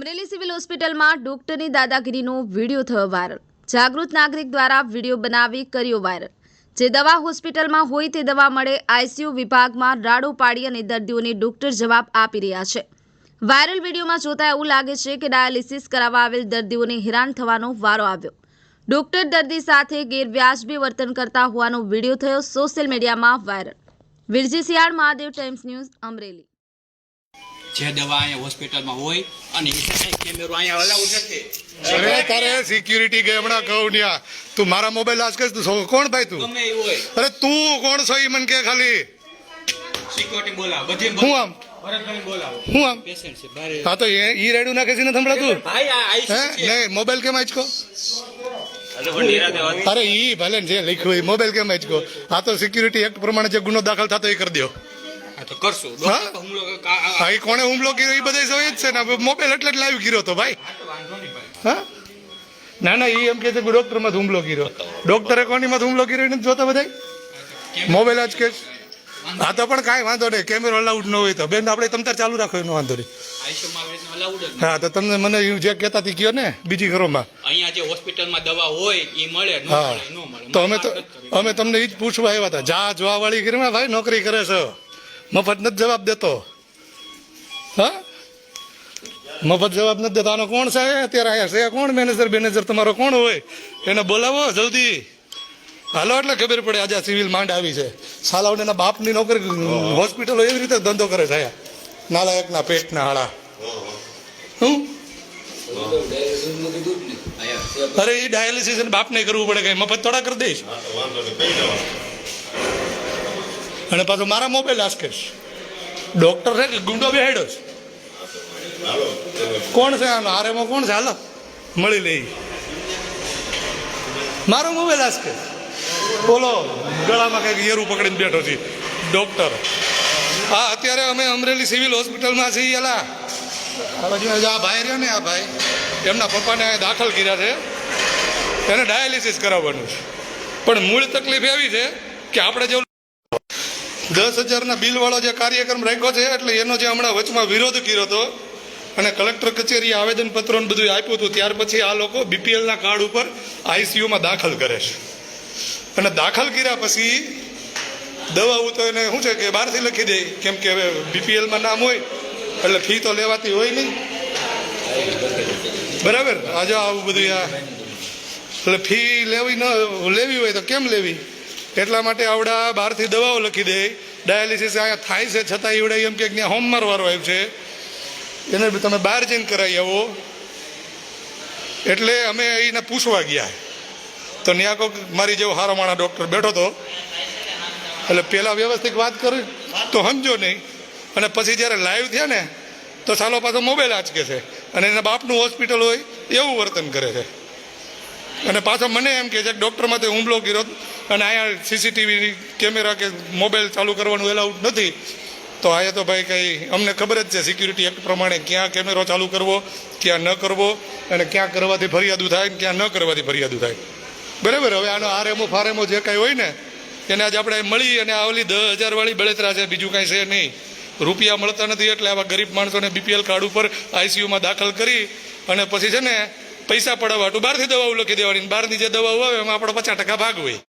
Amreli civil હોસ્પિટલમાં ડોક્ટરની દાદાગીરીનો video થયો વાયરલ। જાગૃત નાગરિક દ્વારા વિડીયો બનાવી કર્યો વાયરલ। જે દવા હોસ્પિટલમાં હોય તે દવા મળે આઈસીયુ વિભાગમાં રાડો પાડી અને દર્દીઓને ડોક્ટર જવાબ આપી રહ્યા છે। વાયરલ વિડીયોમાં જોતા એવું લાગે છે કે ડાયાલિસિસ કરાવવા આવેલ દર્દીઓને હેરાન થવાનો વારો આવ્યો। ડોક્ટર દર્દી સાથે ગેરવ્યાજબી વર્તન કરતા હોવાનો વિડીયો થયો સોશિયલ મીડિયામાં viral. Virji Siyal, Mahadev Times News, Amreli. જે દવા અહીંયા હોસ્પિટલમાં હોય અને કેમેરો અહીંયા અલાઉડ નથી। અરે તારે સિક્યુરિટી ગઈ હમણાં કહું ન્યા તું મારા મોબાઈલ આજ કે તું કોણ ભાઈ તું ગમે એવું હોય અરે તું કોણ છો ઈ મને કે ખાલી સિક્યુરિટી બોલાવો બધી હું આમ ભરતભાઈ બોલાવો હું આમ પેશન્ટ છે બારે હા તો ઈ રેડું નાખે છે ને સંભળાતું ભાઈ આ હે આઈસી છે નહીં મોબાઈલ કેમ આંચકો અરે ઈ ભલે જે લખ્યું એ મોબાઈલ કેમ આંચકો આ તો સિક્યુરિટી એક્ટ પ્રમાણે જે ગુનો દાખલ થતો એ કરી દો આ તો કરશું હા? ડોક્ટર હુમલો હા એ કોણે હુમલો કર્યો એ બધા સૌ જ છે ને મોબાઈલ એટલે જ લાઈવ કર્યો તો ભાઈ વાંધો નહીં ભાઈ હા ના ના ઈ એમ કે છે કે ડોક્ટર માં હુમલો કર્યો ડોક્ટરે કોની માં હુમલો કર્યો એને જોતા બધા મોબાઈલ આજ કે હા તો પણ કાંઈ વાંધો નહીં કેમેરો અલાઉડ ન હોય તો બેન આપણે તમ તાર ચાલુ રાખો એનો વાંધો નહીં આઈસીયુમાં આવી રીતના અલાઉડ જ હા તો તમને મને જે કહેતા હતી કયો ને બીજી ઘરોમાં અહીંયા જે હોસ્પિટલમાં દવા હોય એ મળે ન હા મળે ન મળે તો અમે તમને એ જ પૂછવા આવ્યા હતા જા જોવા વાળી ઘરમાં ભાઈ નોકરી કરે છે મફત નથી જવાબ દેતો હા મફત જવાબ નથી દેતો આનો કોણ છે અત્યારે અહીંયા છે કોણ મેનેજર તમારો કોણ હોય એને બોલાવો જલ્દી હાલો એટલે ખબર પડે આજે સિવિલ માંડ આવી છે સાલાઓને એના બાપની નોકરી હોસ્પિટલો એવી રીતે ધંધો કરે છે નાલાયકના પેટના હાળા હું અરે એ ડાયાલિસિસ બાપને કરવું પડે કઈ મફત થોડા કરી દઈશ અને પાછો મારા મોબાઈલ આસકેશ ડોક્ટર છે કે ગુંડો બેહાડ્યો છે કોણ છે આનો આરેમાં કોણ છે હાલો મળી લઈ મારો મોબાઈલ આસકેશ બોલો ગળામાં કંઈક યેરું પકડીને બેઠો છે ડોક્ટર હા અત્યારે અમે અમરેલી સિવિલ હોસ્પિટલમાં છીએ એલા આ ભાઈ રહ્યો ને આ ભાઈ એમના પપ્પાને અહીંયા દાખલ કર્યા છે એને ડાયાલિસિસ કરાવવાનું છે પણ મૂળ તકલીફ એવી છે કે આપણે જેવું 10,000ના બિલવાળો જે કાર્યક્રમ રાખ્યો છે એટલે એનો જે હમણાં વચમાં વિરોધ કર્યો હતો અને કલેક્ટર કચેરીએ આવેદનપત્રો બધું આપ્યું હતું ત્યાર પછી આ લોકો બીપીએલના કાર્ડ ઉપર આઈસીયુમાં દાખલ કરે છે અને દાખલ કર્યા પછી દવાઓ તો એને શું છે કે બહારથી લખી દે કેમ કે હવે બીપીએલમાં નામ હોય એટલે ફી તો લેવાતી હોય નહીં બરાબર આજે આવું બધું એટલે ફી લેવી હોય તો કેમ લેવી એટલા માટે આવડા બહારથી દવાઓ લખી દે ડાયાલિસિસ અહીંયા થાય છે છતાં એવડે એમ કે ત્યાં હોમવાર વાળો આવ્યો છે એને તમે બહાર જઈને કરાવી આવો એટલે અમે એને પૂછવા ગયા તો ત્યાં કોઈક મારી જેવો હારો માણા ડૉક્ટર બેઠો હતો એટલે પહેલાં વ્યવસ્થિત વાત કરી તો સમજો નહીં અને પછી જ્યારે લાઈવ થયા ને તો સાલો પાછો મોબાઈલ આંચકે છે અને એના બાપનું હોસ્પિટલ હોય એવું વર્તન કરે છે અને પાછો મને એમ કહે છે કે ડૉક્ટરમાંથી હુમલો કર્યો અને અહીંયા સીસીટીવી કેમેરા કે મોબાઈલ ચાલુ કરવાનું એલાઉડ નથી તો અહીંયા તો ભાઈ કંઈ અમને ખબર જ છે સિક્યુરિટી એક્ટ પ્રમાણે ક્યાં કેમેરો ચાલુ કરવો ક્યાં ન કરવો અને ક્યાં કરવાથી ફરિયાદો થાય ને ક્યાં ન કરવાથી ફરિયાદો થાય બરાબર હવે આનો આરએમઓ ફારેમો જે કાંઈ હોય ને એને આજે આપણે મળી અને આ ઓલી 10,000 વાળી બળતરા છે બીજું કાંઈ છે નહીં રૂપિયા મળતા નથી એટલે આવા ગરીબ માણસોને બીપીએલ કાર્ડ ઉપર આઈસીયુમાં દાખલ કરી અને પછી છે ને પૈસા પડાવવા બહારથી દવાઓ લખી દેવાની બહારની જે દવાઓ આવે એમાં આપણો 50% ભાગ હોય।